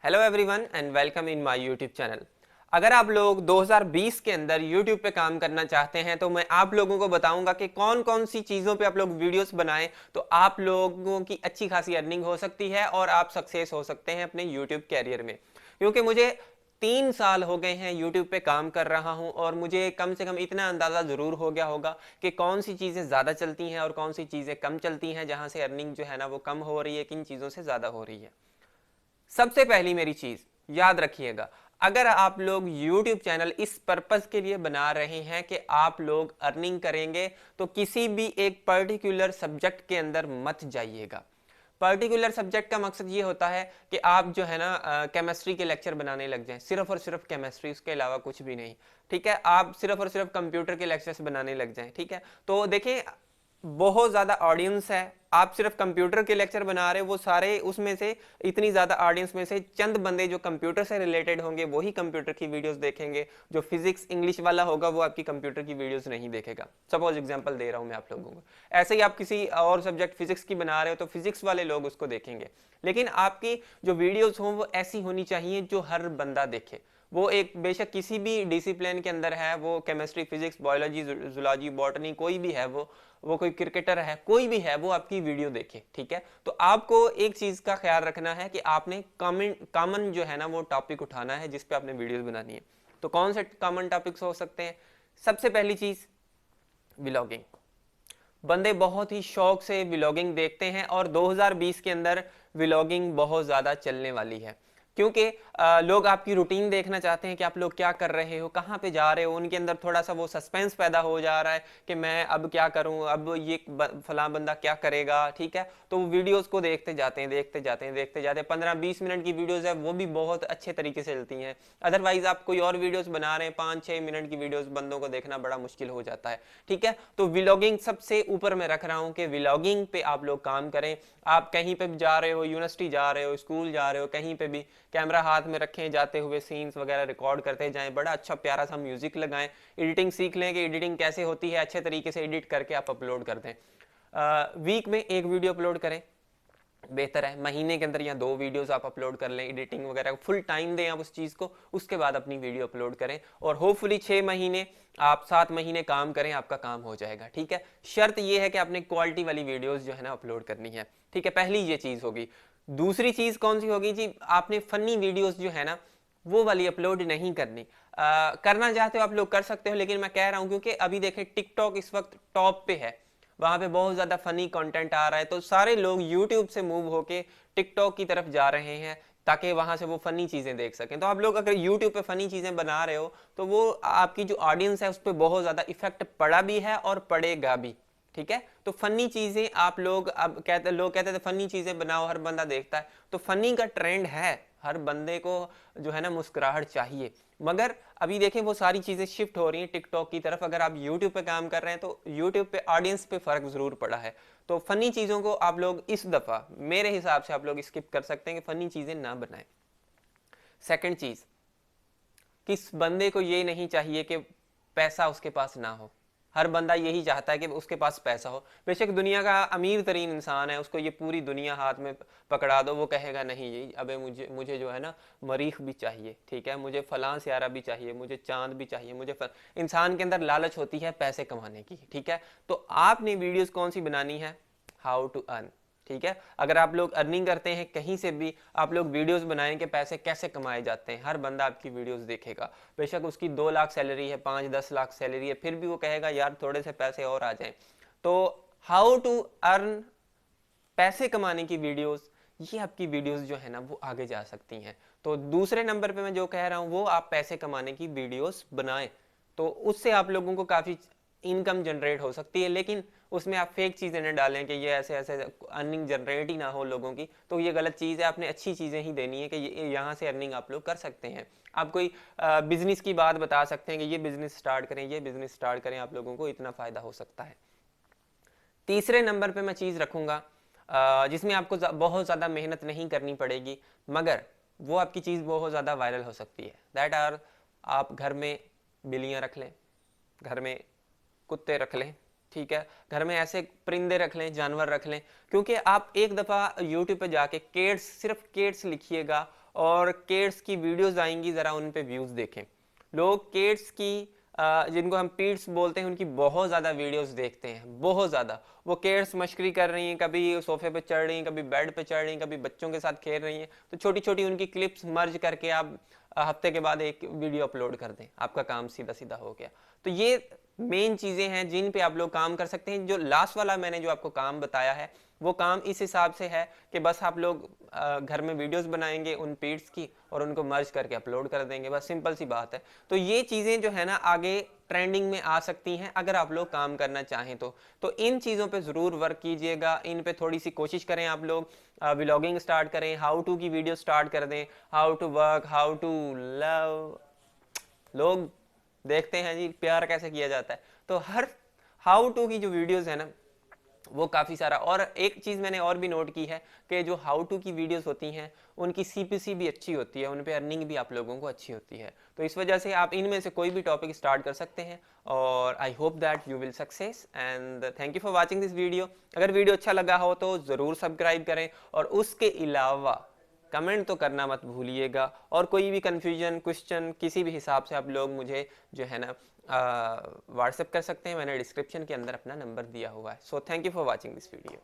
Hello everyone and welcome in my YouTube channel. अगर आप लोग 2020 के अंदर यूट्यूब पे काम करना चाहते हैं तो मैं आप लोगों को बताऊंगा कि कौन कौन सी चीज़ों पे आप लोग वीडियोस बनाएं तो आप लोगों की अच्छी खासी अर्निंग हो सकती है और आप सक्सेस हो सकते हैं अपने यूट्यूब कैरियर में। क्योंकि मुझे 3 साल हो गए हैं यूट्यूब पे काम कर रहा हूं और मुझे कम से कम इतना अंदाज़ा ज़रूर हो गया होगा कि कौन सी चीज़ें ज़्यादा चलती हैं और कौन सी चीज़ें कम चलती हैं, जहां से अर्निंग जो है ना वो कम हो रही है, किन चीज़ों से ज़्यादा हो रही है। सबसे पहली मेरी चीज याद रखिएगा, अगर आप लोग YouTube चैनल इस पर्पस के लिए बना रहे हैं कि आप लोग अर्निंग करेंगे तो किसी भी एक पर्टिकुलर सब्जेक्ट के अंदर मत जाइएगा। पर्टिकुलर सब्जेक्ट का मकसद ये होता है कि आप जो है ना केमिस्ट्री के लेक्चर बनाने लग जाएं, सिर्फ और सिर्फ केमिस्ट्री, उसके अलावा कुछ भी नहीं। ठीक है, आप सिर्फ और सिर्फ कंप्यूटर के लेक्चर्स बनाने लग जाएं। ठीक है, तो देखिए बहुत ज़्यादा ऑडियंस है, आप सिर्फ कंप्यूटर के लेक्चर बना रहे हो, वो सारे उसमें से इतनी ज़्यादा ऑडियंस में से चंद बंदे जो कंप्यूटर से रिलेटेड होंगे वही कंप्यूटर की वीडियोस देखेंगे। जो फिजिक्स इंग्लिश वाला होगा वो आपकी कंप्यूटर की वीडियोस नहीं देखेगा। सपोज एग्जांपल दे रहा हूँ मैं आप लोगों को। ऐसे ही आप किसी और सब्जेक्ट फिजिक्स की बना रहे हो तो फिजिक्स वाले लोग उसको देखेंगे। लेकिन आपकी जो वीडियोज़ हों वो ऐसी होनी चाहिए जो हर बंदा देखे। वो एक बेशक किसी भी डिसिप्लिन के अंदर है, वो chemistry physics biology zoology botany कोई भी है, वो कोई क्रिकेटर है, कोई भी है, वो आपकी वीडियो देखे। ठीक है, तो आपको एक चीज का ख्याल रखना है कि आपने कॉमन जो है ना वो टॉपिक उठाना है जिस पे आपने वीडियोस बनानी है। तो कौन से कॉमन टॉपिक्स हो सकते हैं? सबसे पहली चीज व्लॉगिंग। बंदे बहुत ही शौक से व्लॉगिंग देखते हैं और 2020 के अंदर व्लॉगिंग बहुत ज़्यादा चलने वाली है। क्योंकि लोग आपकी रूटीन देखना चाहते हैं कि आप लोग क्या कर रहे हो, कहाँ पे जा रहे हो। उनके अंदर थोड़ा सा वो सस्पेंस पैदा हो जा रहा है कि मैं अब क्या करूँ, अब ये फलां बंदा क्या करेगा। ठीक है, तो वो वीडियोस को देखते जाते हैं देखते जाते हैं देखते जाते हैं। 15-20 मिनट की वीडियोस है वो भी बहुत अच्छे तरीके से चलती हैं। अदरवाइज आप कोई और वीडियोस बना रहे हैं, 5-6 मिनट की वीडियोस बंदों को देखना बड़ा मुश्किल हो जाता है। ठीक है, तो व्लॉगिंग सबसे ऊपर मैं रख रहा हूँ कि व्लॉगिंग पे आप लोग काम करें। आप कहीं पे भी जा रहे हो, यूनिवर्सिटी जा रहे हो, स्कूल जा रहे हो, कहीं पे भी कैमरा हाथ में रखें, जाते हुए सीन्स वगैरह रिकॉर्ड करते जाएं, बड़ा अच्छा प्यारा सा म्यूजिक लगाएं, एडिटिंग सीख लें कि एडिटिंग कैसे होती है, अच्छे तरीके से एडिट करके आप अपलोड कर दें। वीक में एक वीडियो अपलोड करें, बेहतर है। महीने के अंदर या 2 वीडियोस आप अपलोड कर लें, एडिटिंग वगैरह फुल टाइम दें आप उस चीज़ को, उसके बाद अपनी वीडियो अपलोड करें और होपफुली 6 महीने, आप 7 महीने काम करें, आपका काम हो जाएगा। ठीक है, शर्त यह है कि आपने क्वालिटी वाली वीडियोस जो है ना अपलोड करनी है। ठीक है, पहली ये चीज़ होगी। दूसरी चीज़ कौन सी होगी जी? आपने फनी वीडियोस जो है ना वो वाली अपलोड नहीं करनी। करना चाहते हो आप लोग कर सकते हो, लेकिन मैं कह रहा हूँ क्योंकि अभी देखें टिकटॉक इस वक्त टॉप पे है, वहां पे बहुत ज्यादा फनी कंटेंट आ रहा है, तो सारे लोग यूट्यूब से मूव होके टिकटॉक की तरफ जा रहे हैं ताकि वहां से वो फनी चीजें देख सकें। तो आप लोग अगर यूट्यूब पे फनी चीजें बना रहे हो तो वो आपकी जो ऑडियंस है उस पर बहुत ज्यादा इफेक्ट पड़ा भी है और पड़ेगा भी। ठीक है, तो फनी चीजें आप लोग, अब कहते लोग कहते थे फनी चीजें बनाओ, हर बंदा देखता है, तो फनी का ट्रेंड है, हर बंदे को जो है ना मुस्कुराहट चाहिए। मगर अभी देखें वो सारी चीजें शिफ्ट हो रही हैं टिकटॉक की तरफ। अगर आप यूट्यूब पे काम कर रहे हैं तो यूट्यूब पे ऑडियंस पे फर्क जरूर पड़ा है। तो फनी चीजों को आप लोग इस दफा मेरे हिसाब से आप लोग स्किप कर सकते हैं कि फनी चीजें ना बनाएं। सेकंड चीज, किस बंदे को ये नहीं चाहिए कि पैसा उसके पास ना हो? हर बंदा यही चाहता है कि उसके पास पैसा हो। बेशक दुनिया का अमीर तरीन इंसान है, उसको ये पूरी दुनिया हाथ में पकड़ा दो, वो कहेगा नहीं यही अबे मुझे मुझे जो है ना मरीख भी चाहिए। ठीक है, मुझे फलां सियारा भी चाहिए, मुझे चांद भी चाहिए, इंसान के अंदर लालच होती है पैसे कमाने की। ठीक है, तो आपने वीडियोस कौन सी बनानी है? How to earn. ठीक है, अगर आप लोग अर्निंग करते हैं कहीं से भी, आप लोग वीडियोस बनाएं कि पैसे कैसे कमाए जाते हैं। हर बंदा आपकी वीडियोस देखेगा, बेशक उसकी 2 लाख सैलरी है, 5-10 लाख सैलरी है, फिर भी वो कहेगा यार थोड़े से पैसे और आ जाएं। तो हाउ टू अर्न, पैसे कमाने की वीडियोस, ये आपकी वीडियोस जो है ना वो आगे जा सकती हैं। तो दूसरे नंबर पे मैं जो कह रहा हूँ वो आप पैसे कमाने की वीडियोस बनाएं, तो उससे आप लोगों को काफ़ी इनकम जनरेट हो सकती है। लेकिन उसमें आप फेक चीज़ें न डालें कि ये ऐसे ऐसे अर्निंग जनरेट ही ना हो लोगों की, तो ये गलत चीज़ है। आपने अच्छी चीज़ें ही देनी है कि ये यहाँ से अर्निंग आप लोग कर सकते हैं। आप कोई बिजनेस की बात बता सकते हैं कि ये बिजनेस स्टार्ट करें, ये बिजनेस स्टार्ट करें, आप लोगों को इतना फ़ायदा हो सकता है। तीसरे नंबर पे मैं चीज़ रखूँगा जिसमें आपको बहुत ज़्यादा मेहनत नहीं करनी पड़ेगी, मगर वो आपकी चीज़ बहुत ज़्यादा वायरल हो सकती है। दैट आर, आप घर में बिल्लियाँ रख लें, घर में कुत्ते रख लें। ठीक है, घर में ऐसे परिंदे रख लें, जानवर रख लें। क्योंकि आप एक दफ़ा यूट्यूब पे जाके केट्स, सिर्फ केट्स लिखिएगा और केड्स की वीडियोस आएंगी, ज़रा उन पे व्यूज़ देखें। लोग केड्स की जिनको हम पीड्स बोलते हैं उनकी बहुत ज़्यादा वीडियोस देखते हैं, बहुत ज़्यादा। वो केड्स मशकरी कर रही हैं, कभी सोफे पे चढ़ रही हैं, कभी बेड पे चढ़ रही हैं, कभी बच्चों के साथ खेल रही हैं, तो छोटी छोटी उनकी क्लिप्स मर्ज करके आप हफ्ते के बाद एक वीडियो अपलोड कर दें, आपका काम सीधा सीधा हो गया। तो ये मेन चीज़ें हैं जिन पे आप लोग काम कर सकते हैं। जो लास्ट वाला मैंने जो आपको काम बताया है वो काम इस हिसाब से है कि बस आप लोग घर में वीडियोस बनाएंगे उन पीड्स की और उनको मर्ज करके अपलोड कर देंगे, बस सिंपल सी बात है। तो ये चीज़ें जो है ना आगे ट्रेंडिंग में आ सकती हैं अगर आप लोग काम करना चाहें तो इन चीज़ों पे ज़रूर वर्क कीजिएगा, इन पे थोड़ी सी कोशिश करें। आप लोग व्लॉगिंग स्टार्ट करें, हाउ टू की वीडियो स्टार्ट कर दें, how to work, how to love. लोग देखते हैं जी प्यार कैसे किया जाता है, तो हर हाउ टू की जो वीडियोस है ना वो काफ़ी सारा। और एक चीज़ मैंने और भी नोट की है कि जो हाउ टू की वीडियोस होती हैं उनकी सीपीसी भी अच्छी होती है, उन पे अर्निंग भी आप लोगों को अच्छी होती है। तो इस वजह से आप इनमें से कोई भी टॉपिक स्टार्ट कर सकते हैं और I hope that you will success and thank you for watching this video. अगर वीडियो अच्छा लगा हो तो ज़रूर सब्सक्राइब करें और उसके अलावा कमेंट तो करना मत भूलिएगा। और कोई भी कन्फ्यूजन क्वेश्चन किसी भी हिसाब से आप लोग मुझे जो है ना व्हाट्सएप कर सकते हैं, मैंने डिस्क्रिप्शन के अंदर अपना नंबर दिया हुआ है। So thank you for watching this video.